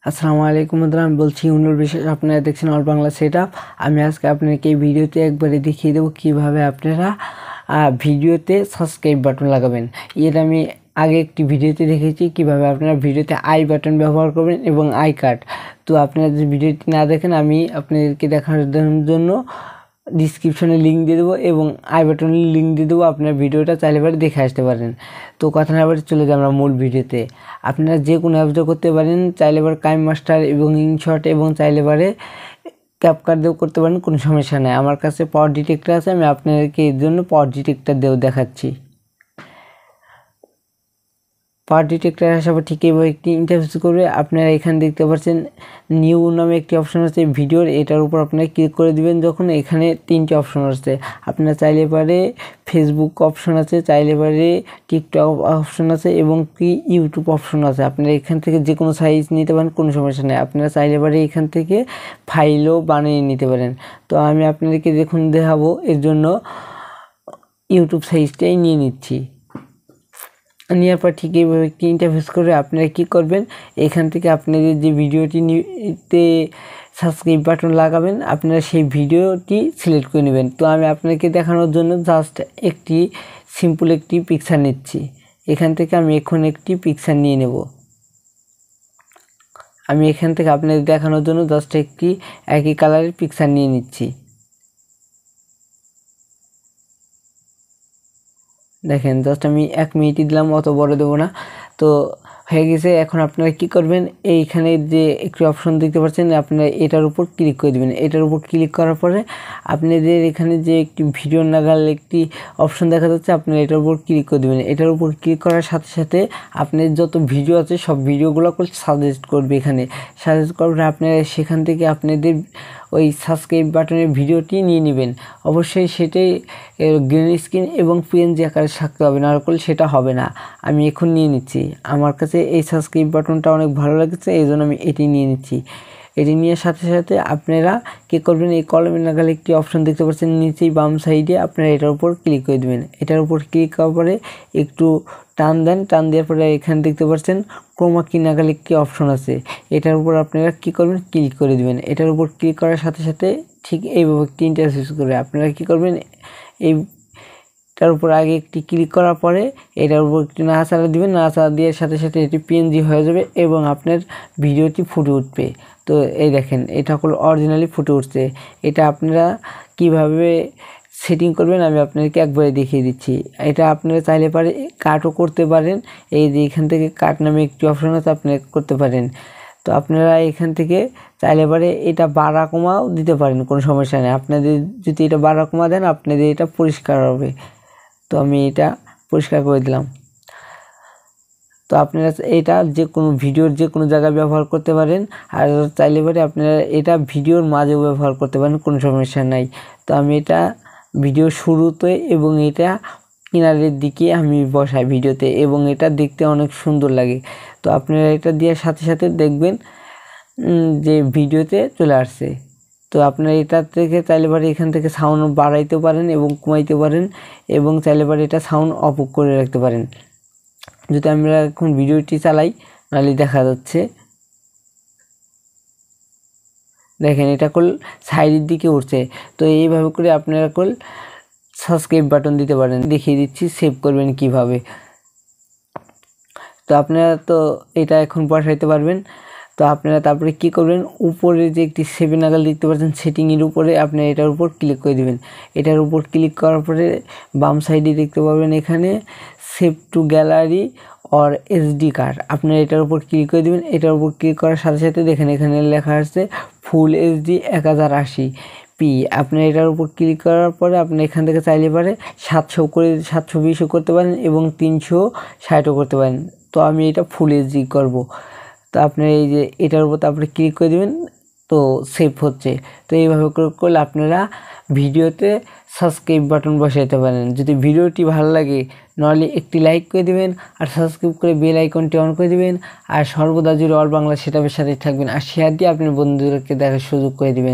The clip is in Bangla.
আসসালামু আলাইকুম বন্ধুরা, আমি বলছি উনুর বিশেষ। আপনারা দেখছেন অল বাংলা সেটআপ। আমি আজকে আপনাকে এই ভিডিওতে একবারে দেখিয়ে দেবো কীভাবে আপনারা ভিডিওতে সাবস্ক্রাইব বাটন লাগাবেন। এর আমি আগে একটি ভিডিওতে দেখেছি কীভাবে আপনারা ভিডিওতে আই বাটন ব্যবহার করবেন এবং আই কার্ড। তো আপনারা যদি ভিডিওটি না দেখেন, আমি আপনাদেরকে দেখানোর জন্য ডিসক্রিপশনে লিঙ্ক দিয়ে দেবো এবং আই বাটনের লিঙ্ক দিয়ে দেবো। আপনার ভিডিওটা চাইলে পরে দেখে আসতে পারেন। তো কথা না বলে চলে যাই আমরা মূল ভিডিওতে। আপনারা যে কোনো অ্যাপসটা করতে পারেন, চাইলে পরে কাইম মাস্টার এবং ইনশট এবং চাইলে পরে ক্যাপকাট দিয়েও করতে পারেন, কোনো সমস্যা নেই। আমার কাছে পাওয়ার ডিটেক্টর আছে, আমি আপনাদেরকে এর জন্য পাওয়ার ডিটেক্টর দিয়েও দেখাচ্ছি। পাওয়ার ডিটেক্টর আসার ঠিক এইভাবে একটি ইন্টারফেস করবে। আপনারা এখানে দেখতে পাচ্ছেন নিউ নামে একটি অপশন আছে ভিডিওর, এটার উপর আপনারা ক্লিক করে দিবেন। যখন এখানে তিনটি অপশন আছে, আপনারা চাইলে পারে ফেসবুক অপশন আছে, চাইলে পারে টিকটক অপশন আছে এবং কি ইউটিউব অপশন আছে। আপনারা এখান থেকে যে কোনো সাইজ নিতে পারেন, কোনো সমস্যা নেই। আপনারা চাইলে পারে এখান থেকে ফাইলও বানিয়ে নিতে পারেন। তো আমি আপনাদেরকে দেখুন দেখাবো, এর জন্য ইউটিউব সাইজটাই নিয়ে নিচ্ছি। নেওয়ার পর ঠিক এইভাবে একটি ইন্টারফেস করে আপনারা কী করবেন, এখান থেকে আপনাদের যে ভিডিওটিতে সাবস্ক্রাইব বাটন লাগাবেন, আপনারা সেই ভিডিওটি সিলেক্ট করে নেবেন। তো আমি আপনাকে দেখানোর জন্য জাস্ট একটি সিম্পল একটি পিকচার নিচ্ছি। এখান থেকে আমি এখন একটি পিকচার নিয়ে নেব। আমি এখান থেকে আপনাদের দেখানোর জন্য জাস্ট একটি একই কালারের পিকচার নিয়ে নিচ্ছি। দেখেন, জাস্ট আমি 1 মিনিটই দিলাম, অত বড় দেবো না। তো হয়ে গেছে। এখন আপনারা কি করবেন, এইখানে যে একটি অপশন দেখতে পাচ্ছেন, আপনারা এটার উপর ক্লিক করে দেবেন। এটার উপর ক্লিক করার পরে আপনাদের এখানে যে একটি ভিডিও নাগাল একটি অপশন দেখা যাচ্ছে, আপনারা এটার উপর ক্লিক করে দেবেন। এটার উপর ক্লিক করার সাথে সাথে আপনার যত ভিডিও আছে সব ভিডিওগুলো সাজেস্ট করবে। এখানে সাজেস্ট করবে, আপনারা সেখান থেকে আপনাদের ওই সাবস্ক্রাইব বাটনের ভিডিওটি নিয়ে নেবেন। অবশ্যই সেটাই গ্রিন স্ক্রিন এবং পিএনজি আকারে থাকতে হবে, না হলে সেটা হবে না। আমি এখন নিয়ে নিচ্ছি। আমার কাছে এই সাবস্ক্রাইব বাটনটা অনেক ভালো লাগছে, এই জন্য আমি এটি নিয়ে নিচ্ছি। এটি নিয়ে সাথে সাথে আপনারা কী করবেন, এই কলমের নাগালে একটি অপশন দেখতে পাচ্ছেন নিচেই বাম সাইডে, আপনারা এটার উপর ক্লিক করে দেবেন। এটার উপর ক্লিক করার পরে একটু টান দেন। টান দেওয়ার পরে এখানে দেখতে পাচ্ছেন ক্রোমা কি নাগালে একটি অপশন আছে, এটার উপর আপনারা কী করবেন, ক্লিক করে দেবেন। এটার উপর ক্লিক করার সাথে সাথে ঠিক এইভাবে একটি ইন্টারফেস করে আপনারা কী করবেন, এইটার উপর আগে একটি ক্লিক করার পরে এটার উপর একটি নাড়াচাড়া দিবেন। নাড়াচাড়া দেওয়ার সাথে সাথে এটি পিএনজি হয়ে যাবে এবং আপনার ভিডিওটি ফুটে উঠবে। তো এই দেখেন, এটা হলো অরিজিনালি ফুটে উঠছে। এটা আপনারা কিভাবে সেটিং করবেন আমি আপনাদেরকে একবারে দেখিয়ে দিচ্ছি। এটা আপনারা চাইলে পারে কাটও করতে পারেন। এই যে এখান থেকে কাট নামে একটি অপশন আছে, আপনারা করতে পারেন। তো আপনারা এখান থেকে চাইলে পারে এটা বাড়া কমাও দিতে পারেন, কোনো সমস্যা নেই। আপনাদের যদি এটা বাড়া কমা দেন, আপনাদের এটা পরিষ্কার হবে। তো আমি এটা পরিষ্কার করে দিলাম। তো আপনারা এটা যে কোনো ভিডিওর যে কোনো জায়গায় ব্যবহার করতে পারেন, আর চাইলে পারে আপনারা এটা ভিডিওর মাঝেও ব্যবহার করতে পারেন, কোনো সমস্যা নাই। তো আমি এটা ভিডিও শুরুতে এবং এটা কিনারের দিকে আমি বসাই ভিডিওতে, এবং এটা দেখতে অনেক সুন্দর লাগে। তো আপনারা এটা দেওয়ার সাথে সাথে দেখবেন যে ভিডিওতে চলে আসছে। তো আপনারা এটা থেকে চাইলে পারে এখান থেকে সাউন্ড বাড়াইতে পারেন এবং কমাইতে পারেন, এবং চাইলে পারে এটা সাউন্ড অফ করে রাখতে পারেন। যদি আমরা এখন ভিডিওটি চালাই, নাহলে দেখা যাচ্ছে দেখেন এটা সাইডের দিকে উঠছে। তো এইভাবে করে আপনারা সাবস্ক্রাইব বাটন দিতে পারেন। দেখিয়ে দিচ্ছি সেভ করবেন কিভাবে। তো আপনারা তো এটা এখন বসাইতে পারবেন। তো আপনারা তারপরে কি করবেন, উপরে যে একটি সেভেন নাগাল দেখতে পাচ্ছেন সেটিংয়ের উপরে, আপনারা এটার উপর ক্লিক করে দেবেন। এটার উপর ক্লিক করার পরে বাম সাইডে দেখতে পাবেন এখানে save two gallery or SD card, আপনারা এটার উপর ক্লিক করে দেবেন। এটার উপর ক্লিক করার সাথে সাথে দেখেন এখানে লেখা আছে ফুল এইচডি 1080p। আপনারা এটার উপর ক্লিক করার পরে আপনি এখান থেকে চাইলে পারে 720ও করতে পারেন এবং 360ও করতে পারেন। তো আমি এটা ফুল এইচডি করব। তো আপনারা এই যে এটার উপর তারপরে ক্লিক করে দেবেন, তো সেভ হচ্ছে। তো এইভাবে করলে আপনারা ভিডিওতে সাবস্ক্রাইব বাটন বসাইতে পারেন। যদি ভিডিওটি ভালো লাগে, নাহলে একটি লাইক করে দেবেন আর সাবস্ক্রাইব করে বেল আইকনটি অন করে দেবেন। আর সর্বদা জুড়ে অল বাংলা সেটআপের সাথে থাকবেন, আর শেয়ার দিয়ে আপনার বন্ধুদেরকে দেখার সুযোগ করে দেবেন।